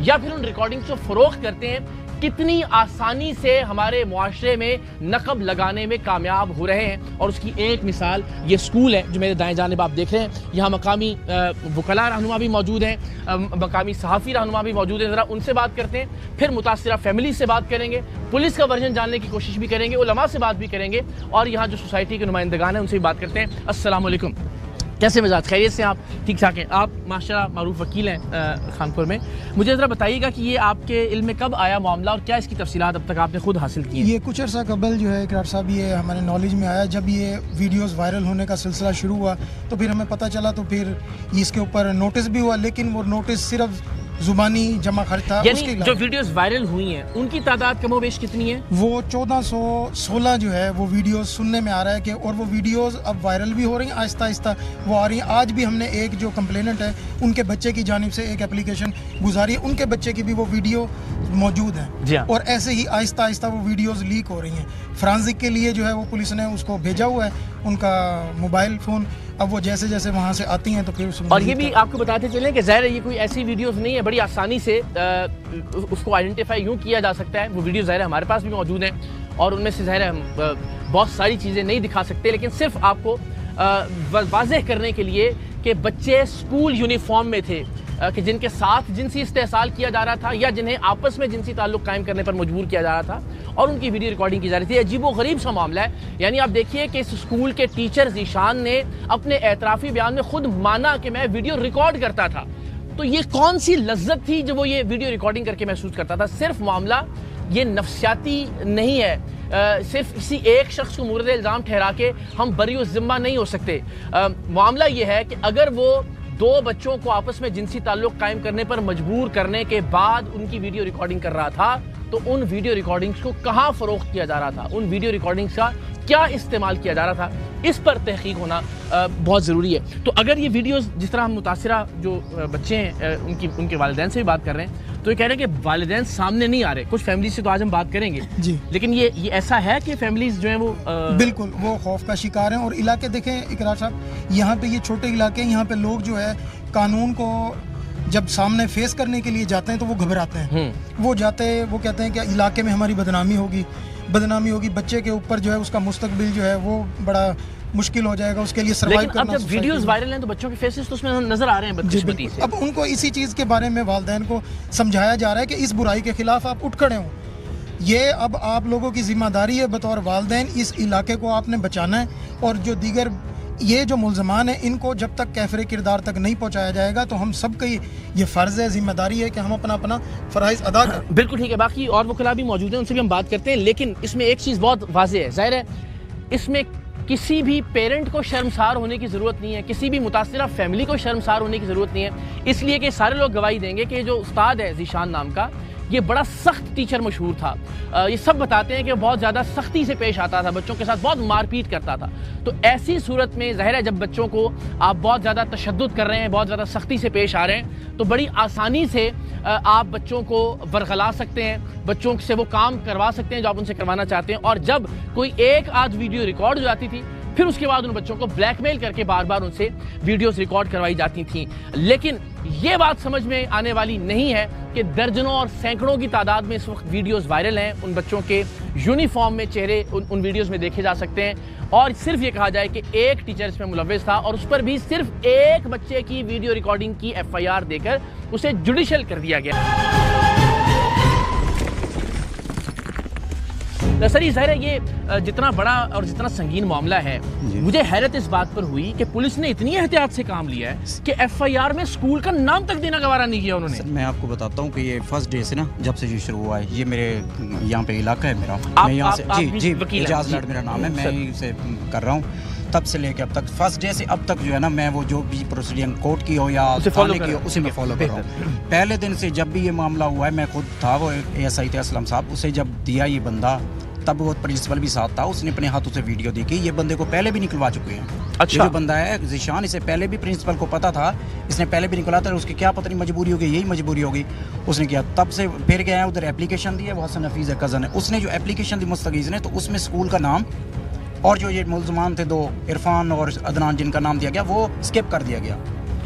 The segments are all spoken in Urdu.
یا پھر ان ریکارڈنگز کو فروخت کرتے ہیں، کتنی آسانی سے ہمارے معاشرے میں نقب لگانے میں کامیاب ہو رہے ہیں. اور اس کی ایک مثال یہ سکول ہے جو میرے دائیں جانب آپ دیکھ رہے ہیں. یہاں مقامی وکلاء رہنما بھی موجود ہیں، مقامی صحافی رہنما بھی موجود ہیں. ذرا ان سے بات کرتے ہیں، پھر متاثرہ فیملی سے بات کریں گے، پولیس کا ورژن جاننے کی کوشش بھی کریں گے، علماء سے بات بھی کریں گے، اور یہاں جو سوسائٹی کے نمائندگان ہیں ان سے بھی بات کرتے ہیں. السلام علیکم، کیسے مزاج؟ خیریت سے آپ؟ ٹھیک ٹھاک ہیں آپ؟ ماشاءاللہ معروف وکیل ہیں خانپور میں. مجھے ذرا بتائیے گا کہ یہ آپ کے علم میں کب آیا معاملہ اور کیا اس کی تفصیلات اب تک آپ نے خود حاصل کی ہیں؟ یہ کچھ عرصہ قبل جو ہے اقرار صاحب یہ ہمارے نالج میں آیا. جب یہ ویڈیوز وائرل ہونے کا سلسلہ شروع ہوا تو پھر ہمیں پتہ چلا، تو پھر اس کے اوپر نوٹس بھی ہوا، لیکن وہ نوٹس صرف زبانی جمع خرچ تھا. یعنی جو ویڈیوز وائرل ہوئی ہیں ان کی تعداد کم و بیش کتنی ہے؟ وہ 1416 جو ہے وہ ویڈیوز سننے میں آ رہا ہے کہ، اور وہ ویڈیوز اب وائرل بھی ہو رہی ہیں، آہستہ آہستہ وہ آ رہی ہیں. آج بھی ہم نے ایک جو کمپلیننٹ ہے ان کے بچے کی جانب سے ایک اپلیکیشن گزاری ہے، ان کے بچے کی بھی وہ ویڈیو موجود ہیں، اور ایسے ہی آہستہ آہستہ وہ ویڈیوز لیک ہو رہی ہیں. فرانزک کے لیے جو ہے وہ پولیس نے اس کو بھیجا ہوا ہے، ان کا موبائل فون. اب وہ جیسے جیسے وہاں سے آتی ہیں تو پھر اور یہ بھی آپ کو بتاتے چلیں کہ ظاہر ہے یہ کوئی ایسی ویڈیوز نہیں ہے، بڑی آسانی سے اس کو آئیڈینٹیفائی یوں کیا جا سکتا ہے. وہ ویڈیو ظاہر ہے ہمارے پاس بھی موجود ہیں اور ان میں سے ظاہر ہے ہم بہت ساری چیزیں نہیں دکھا سکتے، لیکن صرف آپ کو واضح کرنے کے لیے کہ بچے اسکول یونیفارم میں تھے کہ جن کے ساتھ جنسی استحصال کیا جا رہا تھا یا جنہیں آپس میں جنسی تعلق قائم کرنے پر مجبور کیا جا رہا تھا، اور ان کی ویڈیو ریکارڈنگ کی جا رہی تھی. عجیب و غریب سا معاملہ ہے. یعنی آپ دیکھیے کہ اس اسکول کے ٹیچر ذیشان نے اپنے اعترافی بیان میں خود مانا کہ میں ویڈیو ریکارڈ کرتا تھا. تو یہ کون سی لذت تھی جب وہ یہ ویڈیو ریکارڈنگ کر کے محسوس کرتا تھا؟ صرف معاملہ یہ نفسیاتی نہیں ہے، صرف کسی ایک شخص کو مورد الزام ٹھہرا کے ہم بری و ذمہ نہیں ہو سکتے. معاملہ یہ ہے کہ اگر وہ دو بچوں کو آپس میں جنسی تعلق قائم کرنے پر مجبور کرنے کے بعد ان کی ویڈیو ریکارڈنگ کر رہا تھا تو ان ویڈیو ریکارڈنگز کو کہاں فروخت کیا جا رہا تھا، ان ویڈیو ریکارڈنگز کا کیا استعمال کیا جا رہا تھا، اس پر تحقیق ہونا بہت ضروری ہے. تو اگر یہ ویڈیوز جس طرح ہم متاثرہ جو بچے ہیں ان کے والدین سے بھی بات کر رہے ہیں تو یہ کہہ رہے ہیں کہ والدین سامنے نہیں آ رہے. کچھ فیملی سے تو آج ہم بات کریں گے جی، لیکن یہ ایسا ہے کہ فیملیز جو ہیں وہ بالکل وہ خوف کا شکار ہیں. اور علاقے دیکھیں اقرار صاحب، یہاں پہ یہ چھوٹے علاقے ہیں، یہاں پہ لوگ جو ہے قانون کو جب سامنے فیس کرنے کے لیے جاتے ہیں تو وہ گھبراتے ہیں. وہ کہتے ہیں کہ علاقے میں ہماری بدنامی ہوگی، بچے کے اوپر جو ہے اس کا مستقبل جو ہے وہ بڑا مشکل ہو جائے گا، اس کے لیے سروائیو کرنا. اب جب ویڈیوز وائرل ہیں تو بچوں کے فیسز تو اس میں نظر آ رہے ہیں بدقسمتی سے. اب ان کو اسی چیز کے بارے میں والدین کو سمجھایا جا رہا ہے کہ اس برائی کے خلاف آپ اٹھ کھڑے ہوں. یہ اب آپ لوگوں کی ذمہ داری ہے بطور والدین، اس علاقے کو آپ نے بچانا ہے. اور جو دیگر یہ جو ملزمان ہیں ان کو جب تک کیفر کردار تک نہیں پہنچایا جائے گا تو ہم سب کا یہ فرض ہے، ذمہ داری ہے کہ ہم اپنا فرائض ادا کریں. بالکل ٹھیک ہے. باقی اور وکلاء بھی موجود ہیں، ان سے بھی ہم بات کرتے ہیں، لیکن اس میں ایک چیز بہت واضح ہے. ظاہر ہے اس میں کسی بھی پیرنٹ کو شرمسار ہونے کی ضرورت نہیں ہے، کسی بھی متاثرہ فیملی کو شرمسار ہونے کی ضرورت نہیں ہے، اس لیے کہ سارے لوگ گواہی دیں گے کہ جو استاد ہے ذیشان نام کا، یہ بڑا سخت ٹیچر مشہور تھا. یہ سب بتاتے ہیں کہ بہت زیادہ سختی سے پیش آتا تھا، بچوں کے ساتھ بہت مار پیٹ کرتا تھا. تو ایسی صورت میں ظاہر ہے جب بچوں کو آپ بہت زیادہ تشدد کر رہے ہیں، بہت زیادہ سختی سے پیش آ رہے ہیں، تو بڑی آسانی سے آپ بچوں کو ورغلا سکتے ہیں، بچوں سے وہ کام کروا سکتے ہیں جو آپ ان سے کروانا چاہتے ہیں. اور جب کوئی ایک آدھ ویڈیو ریکارڈ ہو جاتی تھی پھر اس کے بعد ان بچوں کو بلیک میل کر کے بار بار ان سے ویڈیوز ریکارڈ کروائی جاتی تھیں. لیکن یہ بات سمجھ میں آنے والی نہیں ہے کہ درجنوں اور سینکڑوں کی تعداد میں اس وقت ویڈیوز وائرل ہیں. ان بچوں کے یونیفارم میں چہرے ان ویڈیوز میں دیکھے جا سکتے ہیں، اور صرف یہ کہا جائے کہ ایک ٹیچر اس میں ملوث تھا اور اس پر بھی صرف ایک بچے کی ویڈیو ریکارڈنگ کی FIR دے کر اسے جوڈیشل کر دیا گیا. سر ظاہر ہے یہ جتنا بڑا اور جتنا سنگین معاملہ ہے، مجھے حیرت اس بات پر ہوئی کہ پولیس نے اتنی احتیاط سے کام لیا ہے کہ FIR میں اسکول کا نام تک دینا گوارا نہیں کیا انہوں نے. میں آپ کو بتاتا ہوں کہ یہ فرسٹ ڈے سے نا جب سے یہ شروع ہوا ہے، یہ میرے یہاں پہ علاقہ ہے میرا، میں یہاں سے جی اعجاز لاڈ میرا نام ہے، میں ہی سے کر رہا ہوں. تب سے لے کے اب تک فرسٹ ڈے سے اب تک جو ہے نا میں وہ جو بھی پروسیڈنگ کورٹ کی ہو یا تھانے کی ہو اسی میں فالو کر رہا ہوں. پہلے دن سے جب بھی یہ معاملہ ہوا ہے میں خود تھا، وہ ASI تھے اسلم صاحب، اسے جب دیا یہ بندہ تب وہ پرنسپل بھی ساتھ تھا، اس نے اپنے ہاتھوں سے ویڈیو دیکھی. یہ بندے کو پہلے بھی نکلوا چکے ہیں. اچھا. جو بندہ ہے ذیشان، اسے پہلے بھی پرنسپل کو پتا تھا، اس نے پہلے بھی نکلا تھا. اس کی کیا پتہ نہیں مجبوری ہوگی، یہی مجبوری ہوگی اس نے کیا. تب سے پھر گیا ہے ادھر ایپلیکیشن دی ہے، وہ حسن حفیظ ہے کزن ہے، اس نے جو ایپلیکیشن دی مستغیث نے، تو اس میں اسکول کا نام اور جو یہ ملزمان تھے دو عرفان اور عدنان جن کا نام دیا گیا وہ اسکپ کر دیا گیا.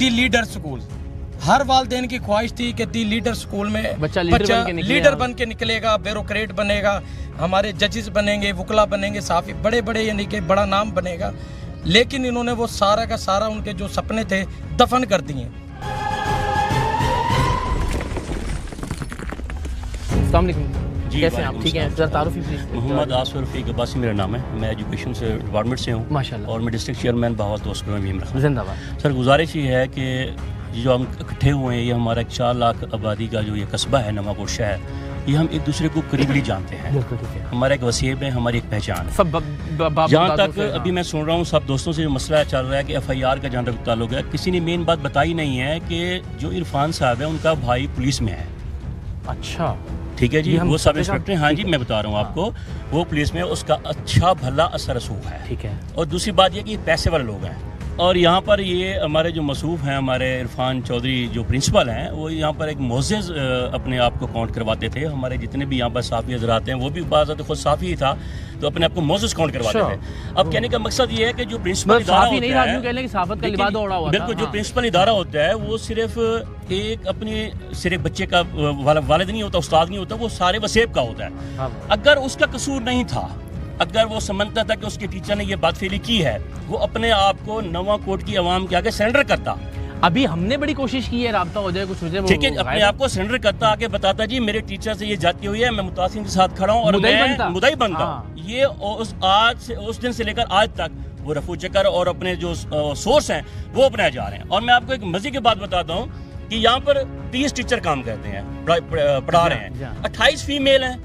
The leader school. ہر والدین کی خواہش تھی کہ دی لیڈر اسکول میں بچہ لیڈر بن کے نکلے گا, بیوروکریٹ بنے گا, ہمارے ججز بنیں گے, وکلا بنیں گے, صافی بڑے بڑے یعنی کہ بڑا نام بنے گا. لیکن انہوں نے وہ سارا کا سارا ان کے جو سپنے تھے دفن کر دیے. السلام علیکم. جی کیسے ہیں آپ؟ ٹھیک ہیں. ذرا تعارف پلیز. محمد آصف رفیق عباسی میرا نام ہے. میں ایجوکیشن سے ڈپارٹمنٹ سے ہوں ماشاءاللہ, اور میں ڈسٹرکٹ چیئرمین بہاوت اسکول میں بھی رکھا. زندہ باد. سر گزارش یہ ہے کہ جو ہم اکٹھے ہوئے ہیں, یہ ہمارا 4 لاکھ آبادی کا جو یہ قصبہ ہے نواں پور شہر, یہ ہم ایک دوسرے کو قریبلی جانتے ہیں. ہمارا ایک وسیب ہے, ہماری ایک پہچان ہے. جہاں تک ابھی میں سن رہا ہوں سب دوستوں سے جو مسئلہ چل رہا ہے کہ FIR کا جہاں تک تعلق ہے, کسی نے مین بات بتائی نہیں ہے کہ جو عرفان صاحب ہے ان کا بھائی پولیس میں ہے. اچھا ٹھیک ہے جی, وہ سب انسپیکٹر ہیں. ہاں جی میں بتا رہا ہوں آپ کو, وہ پولیس میں اس کا اچھا بھلا اثر رسوخ ہے. ٹھیک ہے. اور دوسری بات یہ کہ پیسے والے لوگ ہیں, اور یہاں پر یہ ہمارے جو مصروف ہیں, ہمارے عرفان چودھری جو پرنسپل ہیں, وہ یہاں پر ایک معزز اپنے آپ کو کاؤنٹ کرواتے تھے. ہمارے جتنے بھی یہاں پر صافی حضرات ہیں وہ بھی بعض خود صافی ہی تھا, تو اپنے آپ کو معزز کاؤنٹ کرواتے تھے. اب کہنے کا مقصد یہ ہے کہ جو پرنسپل ادارہ ہوتا ہے, بالکل جو پرنسپل ادارہ ہوتا ہے وہ صرف ایک اپنے صرف بچے کا والد نہیں ہوتا, استاد نہیں ہوتا, وہ سارے وسیب کا ہوتا ہے. اگر اس کا قصور نہیں تھا, اگر وہ سمجھتا تھا کہ اس کے ٹیچر نے یہ بات فیلی کی ہے, وہ اپنے آپ کو نواں کوٹ کی عوام کے آگے سرنڈر کرتا. ابھی ہم نے بڑی کوشش کی ہے, رابطہ ہو جائے, کچھ ہو جائے, ٹھیک ہے, اپنے آپ کو سرنڈر کرتا, آگے بتاتا جی میرے ٹیچر سے یہ جاتی ہوئی ہے, میں متاثرین کے ساتھ کھڑا ہوں اور میں مدعی بنتا ہوں. یہ اس دن سے لے کر آج تک وہ رفع چکر اور اپنے جو سورس ہیں وہ اپنائے جا رہے ہیں. اور میں آپ کو ایک مزے کی بات بتاتا ہوں کہ یہاں پر 30 ٹیچر کام کرتے ہیں, پڑھا رہے ہیں, 28 فیمیل ہیں,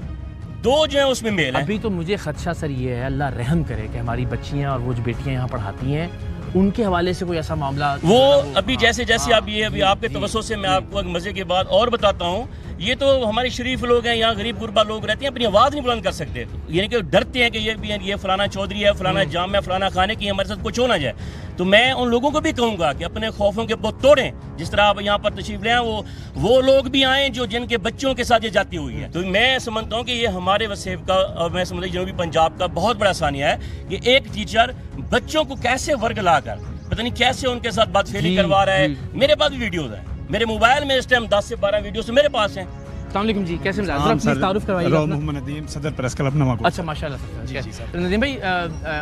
2 جو ہیں اس میں میل ہیں. ابھی تو مجھے خدشہ سر یہ ہے, اللہ رحم کرے کہ ہماری بچیاں اور وہ جو بیٹیاں یہاں پڑھاتی ہیں ان کے حوالے سے کوئی ایسا معاملہ وہ ابھی جیسے آپ یہ ابھی آپ کے توسط سے میں آپ کو ایک مزے کی بات اور بتاتا ہوں. یہ تو ہمارے شریف لوگ ہیں, یہاں غریب غربا لوگ رہتے ہیں, اپنی آواز نہیں بلند کر سکتے, یعنی کہ ڈرتے ہیں کہ یہ فلانا چودھری ہے, فلانا جام ہے, فلانا خانے کی ہمارے ساتھ کچھ ہو نہ جائے. تو میں ان لوگوں کو بھی کہوں گا کہ اپنے خوفوں کے بت توڑیں. جس طرح آپ یہاں پر تشریف لیں, وہ لوگ بھی آئیں جو جن کے بچوں کے ساتھ یہ جاتی ہوئی ہے. تو میں سمجھتا ہوں کہ یہ ہمارے وسیب کا اور میں سمجھتا ہوں جنوبی پنجاب کا بہت بڑا ثانیہ ہے کہ ایک ٹیچر بچوں کو کیسے ورگ لا کر پتہ نہیں کیسے ان کے ساتھ بات فیلی کروا رہا ہے. میرے پاس بھی ویڈیوز ہیں, میرے موبائل میں اس ٹائم 10 سے 12 ویڈیوز میرے پاس ہیں. السلام علیکم جی, کیسے تعارف کروائیے. محمد ندیم, صدر پریس کلب نواں کوٹ. اچھا ماشاء اللہ سر. ندیم بھائی,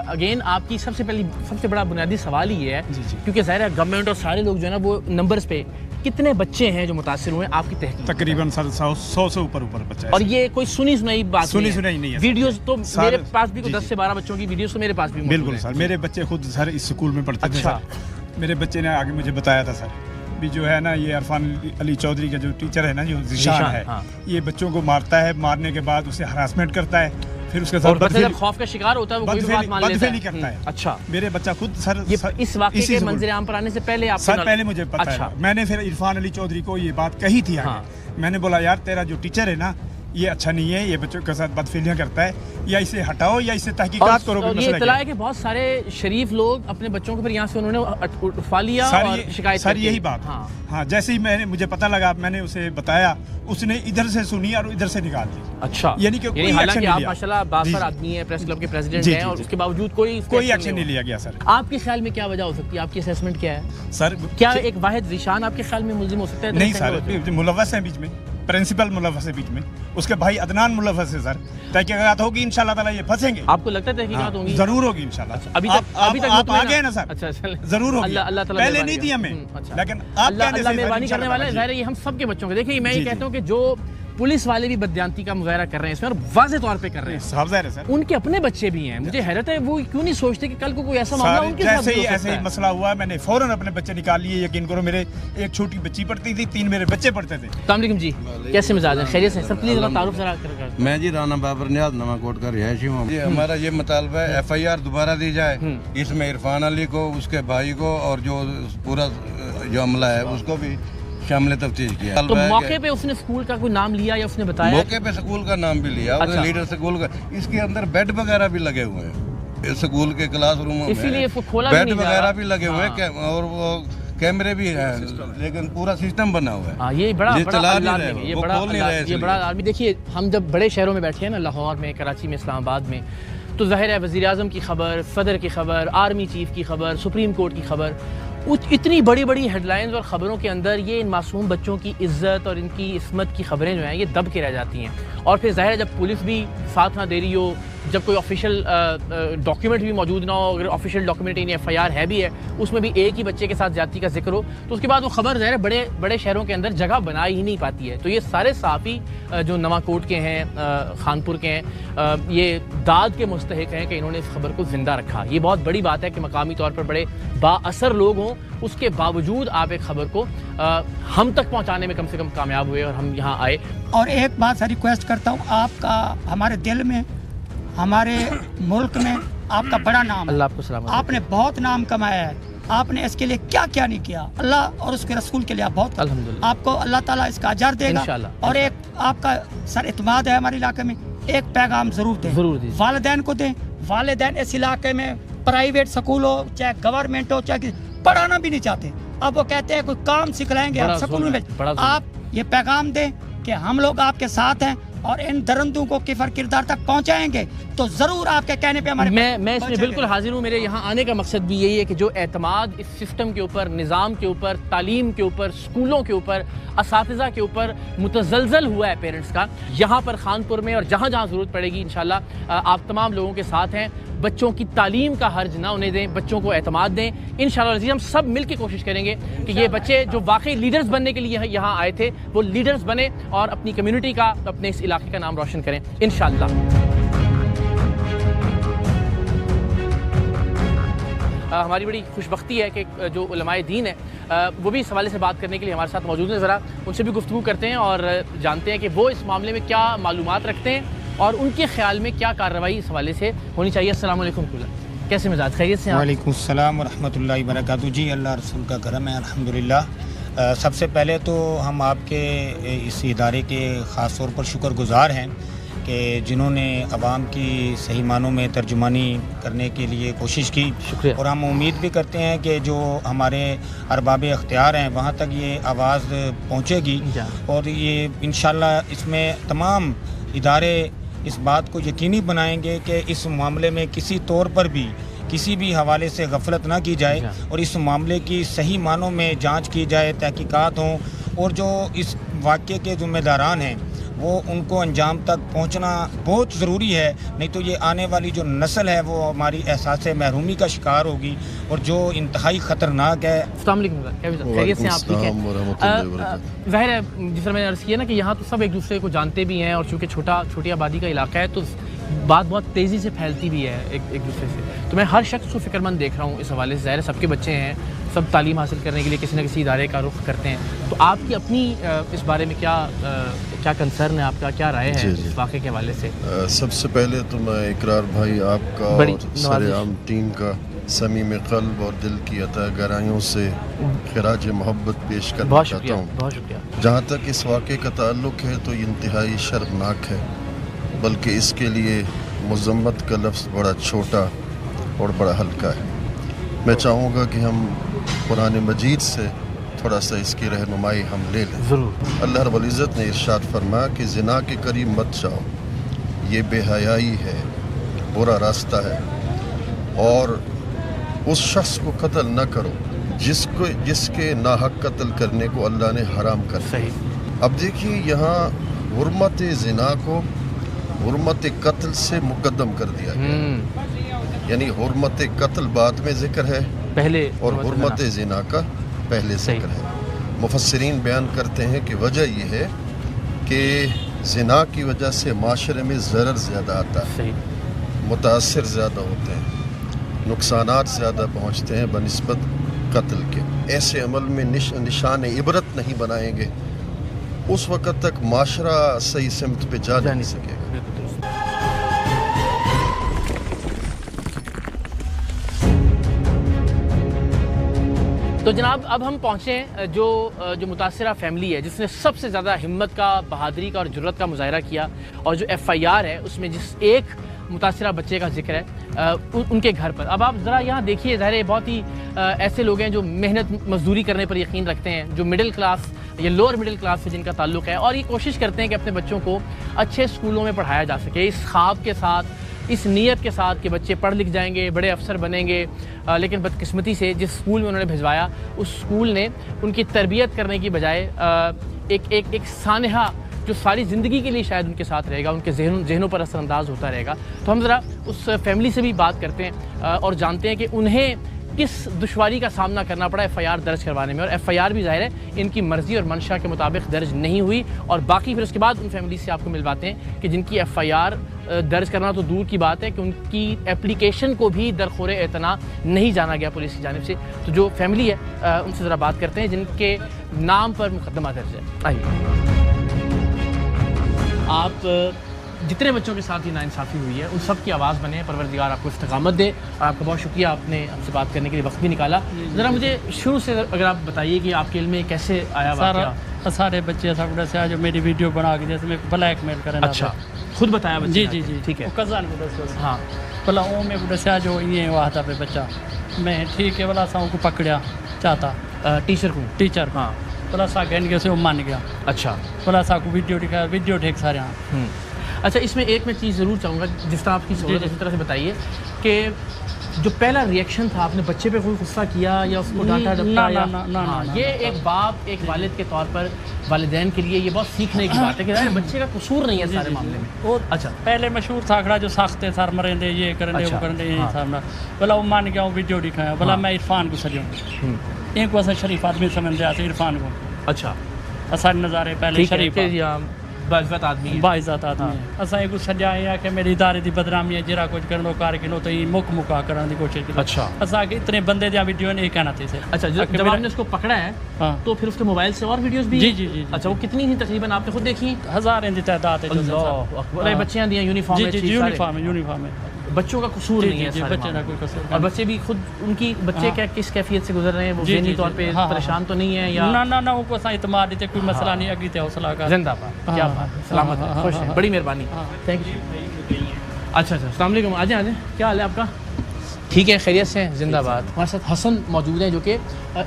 اگین آپ کی سب سے بڑا بنیادی سوال یہ ہے, کیونکہ ظاہر ہے گورنمنٹ اور سارے لوگ جو ہے نا وہ نمبرز پہ, کتنے بچے ہیں جو متاثر ہوئے ہیں آپ کی تحقیق؟ تقریباً 100 سے اوپر بچہ ہے. اور یہ کوئی سنی سنائی بات نہیں ہے. ویڈیوز تو میرے پاس بھی 10 سے 12 بچوں کی ویڈیوز تو میرے پاس بھی. بالکل سر, میرے بچے خود سر اس اسکول میں پڑھتے تھے. میرے بچے نے آگے مجھے بتایا تھا سر, بھی جو ہے نا یہ عرفان علی چودھری کا جو ٹیچر ہے نا, جو ذیشان ہے, یہ بچوں کو مارتا ہے, مارنے کے بعد اسے ہراسمنٹ کرتا ہے, پھر اس کے ساتھ خوف کا شکار ہوتا ہے, وہ کوئی بات مان لیتا ہے, کرتا ہے. اچھا, میرے بچہ خود سر اس واقعے کے منظر عام پر آنے سے پہلے آپ سر پہلے مجھے پتا ہے. میں نے پھر عرفان علی چودھری کو یہ بات کہی تھی آگے. میں نے بولا یار تیرا جو ٹیچر ہے نا یہ اچھا نہیں ہے, یہ بچوں کے ساتھ بدفعلیاں کرتا ہے, یا اسے ہٹاؤ یا اسے تحقیقات کرو. یہ اطلاع ہے کہ بہت سارے شریف لوگ اپنے بچوں کو پھر یہاں سے انہوں نے اٹھوا لیا اور شکایت. سر یہی بات, ہاں جیسے ہی مجھے پتہ لگا, میں نے اسے بتایا, اس نے ادھر سے سنی اور ادھر سے نکال دی. اچھا, یعنی کہ حالانکہ آپ ماشاءاللہ باخبر آدمی ہیں, پریس کلب کے پریزیڈنٹ ہیں, اور اس کے باوجود کوئی ایکشن نہیں لیا گیا. سر آپ کے خیال میں کیا وجہ ہو سکتی ہے, آپ کی اسیسمنٹ کیا ہے سر؟ کیا ایک واحد ذیشان آپ کے خیال میں ملزم ہو سکتا ہے؟ نہیں سر, ملوث ہیں بیچ میں, پرنسپل ملوث ہے بیچ میں, اس کے بھائی عدنان ملوث ہے. سر تحقیقات ہوگی انشاءاللہ تعالی, یہ پھنسیں گے. آپ کو لگتا ہے تحقیقات ہوں گی؟ ضرور ہوگی انشاءاللہ. ابھی تک آپ آگے ہیں نا سر. اچھا ضرور ہوگی, اللہ تعالی پہلے نہیں تھی ہمیں, لیکن اللہ مہربانی کرنے والا ہے. ظاہر ہے یہ ہم سب کے بچوں کے, دیکھیں میں یہ کہتا ہوں کہ جو پولیس والے بھی بددیانتی کا مظاہرہ کر رہے ہیں اس میں, اور واضح طور پہ کر رہے ہیں, ان کے اپنے بچے بھی ہیں. مجھے حیرت ہے وہ کیوں نہیں سوچتے کہ کل کو کوئی ایسا معاملہ ان کے ساتھ ہو سکتا ہے. ایسے ہی مسئلہ ہوا, میں نے فوراً اپنے بچے نکال لیے. یقین کرو میرے ایک چھوٹی بچی پڑھتی تھی, 3 میرے بچے پڑھتے تھے. السلام علیکم جی, کیسے مزاج ہیں, خیریت سے؟ سر پلیز تعارف ذرا کر. میں جی رانا بابر نیاز نواں کوٹ کا رہائشی ہوں. ہمارا یہ مطالبہ ہے FIR دوبارہ دی جائے, اس میں عرفان علی کو, اس کے بھائی کو, اور جو پورا جو عملہ ہے اس کو بھی شامل تفتیش کیا. تو موقع پہ اس نے اسکول کا کوئی نام لیا یا اس نے بتایا؟ موقع پہ اسکول کا نام بھی لیا, لیڈر اسکول کا. اس کے اندر بیڈ وغیرہ بھی لگے ہوئے ہیں, اسکول کے کلاس روموں میں بیڈ وغیرہ بھی لگے ہوئے ہیں, اور وہ کیمرے بھی ہیں, لیکن پورا سسٹم بنا ہوا ہے. یہ بڑا آدمی. دیکھیے ہم جب بڑے شہروں میں بیٹھے ہیں نا, لاہور میں, کراچی میں, اسلام آباد میں, تو ظاہر ہے وزیر اعظم کی خبر, صدر کی خبر, آرمی چیف کی خبر, سپریم کورٹ کی خبر, اتنی بڑی بڑی ہیڈ لائنز اور خبروں کے اندر یہ ان معصوم بچوں کی عزت اور ان کی عصمت کی خبریں جو ہیں یہ دب کے رہ جاتی ہیں. اور پھر ظاہر ہے جب پولیس بھی ساتھ نہ دے رہی ہو, جب کوئی آفیشیل ڈاکیومنٹ بھی موجود نہ ہو, اگر آفیشیل ڈاکیومنٹ یعنی ایف آئی آر ہے بھی ہے, اس میں بھی ایک ہی بچے کے ساتھ زیادتی کا ذکر ہو, تو اس کے بعد وہ خبر ظاہر ہے بڑے بڑے شہروں کے اندر جگہ بنا ہی نہیں پاتی ہے. تو یہ سارے صحافی جو نواں کوٹ کے ہیں, خانپور کے ہیں, یہ داد کے مستحق ہیں کہ انہوں نے اس خبر کو زندہ رکھا. یہ بہت بڑی بات ہے کہ مقامی طور پر بڑے با اثر لوگ ہوں, اس کے باوجود آپ ایک خبر کو ہم تک پہنچانے میں کم سے کم کامیاب ہوئے اور ہم یہاں آئے. اور ایک بات سے ریکویسٹ کرتا ہوں, آپ کا ہمارے دل میں, ہمارے ملک میں آپ کا بڑا نام ہے. اللہ آپ کو سلامت. آپ نے بہت نام کمایا ہے, آپ نے اس کے لیے کیا کیا نہیں کیا. اللہ اور اس کے رسول کے لیے آپ بہت, الحمدللہ آپ کو اللہ تعالیٰ اس کا اجر دے گا. اور ایک آپ کا سر اعتماد ہے ہمارے علاقے میں, ایک پیغام ضرور دیں, والدین کو دیں. والدین اس علاقے میں پرائیویٹ سکول ہو چاہے گورنمنٹ ہو چاہے پڑھانا بھی نہیں چاہتے. اب وہ کہتے ہیں کوئی کام سکھلائیں گے, آپ سکول میں آپ یہ پیغام دیں کہ ہم لوگ آپ کے ساتھ ہیں اور ان درندوں کو کفر کردار تک پہنچائیں گے تو ضرور آپ کے کہنے پہ ہمارے میں اس میں بالکل حاضر ہوں. میرے یہاں آنے کا مقصد بھی یہی ہے کہ جو اعتماد اس سسٹم کے اوپر, نظام کے اوپر, تعلیم کے اوپر, اسکولوں کے اوپر, اساتذہ کے اوپر متزلزل ہوا ہے پیرنٹس کا, یہاں پر خانپور میں اور جہاں جہاں ضرورت پڑے گی انشاءاللہ آپ تمام لوگوں کے ساتھ ہیں. بچوں کی تعلیم کا حرج نہ انہیں دیں, بچوں کو اعتماد دیں. انشاءاللہ العزیز ہم سب مل کے کوشش کریں گے کہ یہ بچے جو واقعی لیڈرز بننے کے لیے یہاں آئے تھے وہ لیڈرز بنے اور اپنی کمیونٹی کا, اپنے اس علاقے کا نام روشن کریں انشاءاللہ. ہماری بڑی خوش بختی ہے کہ جو علماء دین ہیں وہ بھی اس حوالے سے بات کرنے کے لیے ہمارے ساتھ موجود ہیں. ذرا ان سے بھی گفتگو کرتے ہیں اور جانتے ہیں کہ وہ اس معاملے میں کیا معلومات رکھتے ہیں اور ان کے خیال میں کیا کارروائی اس حوالے سے ہونی چاہیے. السلام علیکم. کیسے مزاج, خیریت سے ہیں؟ وعلیکم السلام ورحمۃ اللہ وبرکاتہ. جی اللہ رسول کا کرم ہے الحمدللہ. سب سے پہلے تو ہم آپ کے اس ادارے کے خاص طور پر شکر گزار ہیں کہ جنہوں نے عوام کی صحیح معنوں میں ترجمانی کرنے کے لیے کوشش کی. شکریہ. اور ہم امید بھی کرتے ہیں کہ جو ہمارے ارباب اختیار ہیں وہاں تک یہ آواز پہنچے گی اور یہ انشاءاللہ اس میں تمام ادارے اس بات کو یقینی بنائیں گے کہ اس معاملے میں کسی طور پر بھی کسی بھی حوالے سے غفلت نہ کی جائے اور اس معاملے کی صحیح معنوں میں جانچ کی جائے, تحقیقات ہوں اور جو اس واقعے کے ذمہ داران ہیں وہ ان کو انجام تک پہنچنا بہت ضروری ہے. نہیں تو یہ آنے والی جو نسل ہے وہ ہماری احساس محرومی کا شکار ہوگی اور جو انتہائی خطرناک ہے. السلام علیکم. خیریت سے آپ ٹھیک ہیں؟ ظاہر ہے جس طرح میں نے عرض کیا نا کہ یہاں تو سب ایک دوسرے کو جانتے بھی ہیں اور چونکہ چھوٹی آبادی کا علاقہ ہے تو بات بہت تیزی سے پھیلتی بھی ہے ایک دوسرے سے. تو میں ہر شخص کو فکر مند دیکھ رہا ہوں اس حوالے سے. ظاہر ہے سب کے بچے ہیں, سب تعلیم حاصل کرنے کے لیے کسی نہ کسی ادارے کا رخ کرتے ہیں. تو آپ کی اپنی اس بارے میں کیا کنسرن ہے, آپ کا کیا رائے ہے اس واقعے کے حوالے سے؟ سب سے پہلے تو میں اقرار بھائی آپ کا اور سرعام ٹیم کا صمیم قلب اور دل کی عطا گہرائیوں سے خراج محبت پیش کرنا چاہتا ہوں. بہت شکریہ. جہاں تک اس واقعے کا تعلق ہے تو یہ انتہائی شرمناک ہے, بلکہ اس کے لیے مذمت کا لفظ بڑا چھوٹا اور بڑا ہلکا ہے. میں چاہوں گا کہ ہم قرآن مجید سے تھوڑا سا اس کی رہنمائی ہم لے لیں. ضرور. اللہ رب العزت نے ارشاد فرمایا کہ زنا کے قریب مت جاؤ, یہ بے حیائی ہے, برا راستہ ہے, اور اس شخص کو قتل نہ کرو جس کے ناحق قتل کرنے کو اللہ نے حرام کر دیا. اب دیکھیے یہاں حرمت زنا کو حرمت قتل سے مقدم کر دیا گیا, یعنی حرمت قتل بعد میں ذکر ہے پہلے اور حرمت زنا کا پہلے ذکر ہے. مفسرین بیان کرتے ہیں کہ وجہ یہ ہے کہ زنا کی وجہ سے معاشرے میں ضرر زیادہ آتا ہے, متاثر زیادہ ہوتے ہیں, نقصانات زیادہ پہنچتے ہیں بنسبت قتل کے. ایسے عمل میں نشان عبرت نہیں بنائیں گے اس وقت تک معاشرہ صحیح سمت پہ جا نہیں سکے گا. تو جناب اب ہم پہنچے ہیں جو متاثرہ فیملی ہے جس نے سب سے زیادہ ہمت کا, بہادری کا اور جرأت کا مظاہرہ کیا, اور جو ایف آئی آر ہے اس میں جس ایک متاثرہ بچے کا ذکر ہے ان کے گھر پر. اب آپ ذرا یہاں دیکھیے, ظاہر ہے بہت ہی ایسے لوگ ہیں جو محنت مزدوری کرنے پر یقین رکھتے ہیں, جو مڈل کلاس یا لوور مڈل کلاس سے جن کا تعلق ہے, اور یہ کوشش کرتے ہیں کہ اپنے بچوں کو اچھے اسکولوں میں پڑھایا جا سکے. اس خواب کے ساتھ اس نیت کے ساتھ کہ بچے پڑھ لکھ جائیں گے, بڑے افسر بنیں گے, لیکن بدقسمتی سے جس اسکول میں انہوں نے بھجوایا اس اسکول نے ان کی تربیت کرنے کی بجائے ایک سانحہ جو ساری زندگی کے لیے شاید ان کے ساتھ رہے گا, ان کے ذہنوں پر اثر انداز ہوتا رہے گا. تو ہم ذرا اس فیملی سے بھی بات کرتے ہیں اور جانتے ہیں کہ انہیں کس دشواری کا سامنا کرنا پڑا ایف آئی آر درج کروانے میں, اور ایف آئی آر بھی ظاہر ہے ان کی مرضی اور منشا کے مطابق درج نہیں ہوئی. اور باقی پھر اس کے بعد ان فیملی سے آپ کو ملواتے ہیں کہ جن کی ایف آئی آر درج کرنا تو دور کی بات ہے کہ ان کی اپلیکیشن کو بھی درخور اعتنا نہیں جانا گیا پولیس کی جانب سے. تو جو فیملی ہے ان سے ذرا بات کرتے ہیں جن کے نام پر مقدمہ درج ہے. آئیے. آپ جتنے بچوں کے ساتھ یہ ناانصافی ہوئی ہے ان سب کی آواز بنے, پروردگار آپ کو استقامت دے, اور آپ کا بہت شکریہ آپ نے ہم سے بات کرنے کے لیے وقت بھی نکالا. ذرا مجھے شروع سے اگر آپ بتائیے کہ آپ کے علم میں کیسے آیا واقعہ؟ سارے بچے سب سے جو میری ویڈیو بنا کے جیسے میں بلیک میل کرنا. اچھا, خود بتایا بچے؟ جی جی جی ٹھیک ہے. کزان ہاں بلا وہ میں بڑا جو یہ وہاں پہ بچہ میں ٹھیک ہے بلا ساؤں کو پکڑیا چاہتا ٹیچر کو ہاں بلا سا گہن کے سے وہ مان گیا. اچھا, بلا سا کو ویڈیو دکھایا, ویڈیو ٹھیک سارے ہاں. اچھا, اس میں ایک میں چیز ضرور چاہوں گا جس طرح آپ کی سہولت اسی طرح سے بتائیے کہ جو پہلا ریئیکشن تھا آپ نے بچے پہ کوئی غصہ کیا یا اس کو ڈانٹا ڈپٹا یا یہ ایک باپ ایک والد کے طور پر والدین کے لیے یہ بہت سیکھنے کی بات ہے کہ بچے کا قصور نہیں ہے سارے معاملے میں. اچھا, پہلے مشہور تھا کھڑا جو ساختے سر مریں دے یہ کریں دے وہ کریں دے یہ سامنا بلا وہ مان گیا وہ ویڈیو دکھایا بلا میں عرفان کو سجوں ایک ویسا شریف آدمی سمجھ دیا تھا عرفان کو. اچھا, اثر نظارے پہلے شریف باعزت آدمی باعزت آدمی اساں کو سجایا ہے کہ میری ادارے دی بدنامی ہے جرا کچھ کرنو کار کنو تو مک مکا کرن دی کوشش کی. اچھا, اساں کے اتنے بندے دی ویڈیو نہیں کہنا تھے. اچھا, جب آپ نے اس کو پکڑا ہے تو پھر اس کے موبائل سے اور ویڈیوز بھی؟ جی جی جی. اچھا, وہ کتنی تھی تقریباً آپ نے خود دیکھی؟ ہزاریں دی تعداد ہے. اللہ اکبر. بچیاں دی یونیفارم میں؟ جی جی یونیفارم ہے. بچوں کا قصور نہیں ہے بچے کا کوئی قصور اور بچے بھی خود ان کی بچے کیا کس کیفیت سے گزر رہے ہیں وہ ذہنی طور پہ پریشان تو نہیں ہے یا؟ نہ ان کو اعتماد دیتے کوئی مسئلہ نہیں اگلی تے حوصلہ کا زندہ باد. کیا بات, سلامت ہے, خوش ہیں, بڑی مہربانی, تھینک یو. اچھا السلام علیکم. آ جائیں کیا حال ہے آپ کا؟ ٹھیک ہے, خیریت سے ہیں؟ زندہ باد. ہمارے ساتھ حسن موجود ہیں جو کہ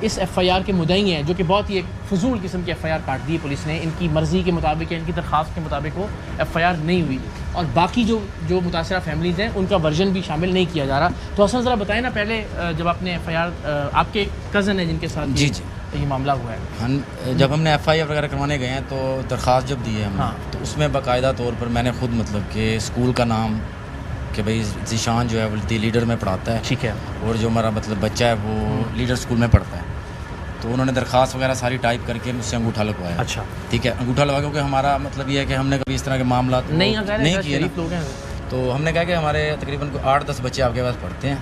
اس ایف آئی آر کے مدعی ہیں, جو کہ بہت ہی ایک فضول قسم کی ایف آئی آر کاٹ دی پولیس نے. ان کی مرضی کے مطابق یا ان کی درخواست کے مطابق وہ ایف آئی آر نہیں ہوئی, اور باقی جو متاثرہ فیملیز ہیں ان کا ورژن بھی شامل نہیں کیا جا رہا. تو حسن ذرا بتائیں نا, پہلے جب آپ نے ایف آئی آر, آپ کے کزن ہیں جن کے ساتھ جی یہ معاملہ ہوا ہے, جب ہم نے ایف آئی آر وغیرہ کروانے گئے ہیں تو درخواست جب دی ہے ہم نے تو اس میں باقاعدہ طور پر میں نے خود مطلب کہ اسکول کا نام کہ بھائی ذیشان جو ہے وہ لیڈر میں پڑھاتا ہے, ٹھیک ہے, اور جو ہمارا مطلب بچہ ہے وہ لیڈر اسکول میں پڑھتا ہے. تو انہوں نے درخواست وغیرہ ساری ٹائپ کر کے مجھ سے انگوٹھا لگوایا. اچھا, ٹھیک ہے, انگوٹھا لگوا کیونکہ ہمارا مطلب یہ ہے کہ ہم نے کبھی اس طرح کے معاملات نہیں کیے نا. تو ہم نے کہا کہ ہمارے تقریباً 8-10 بچے آپ کے پاس پڑھتے ہیں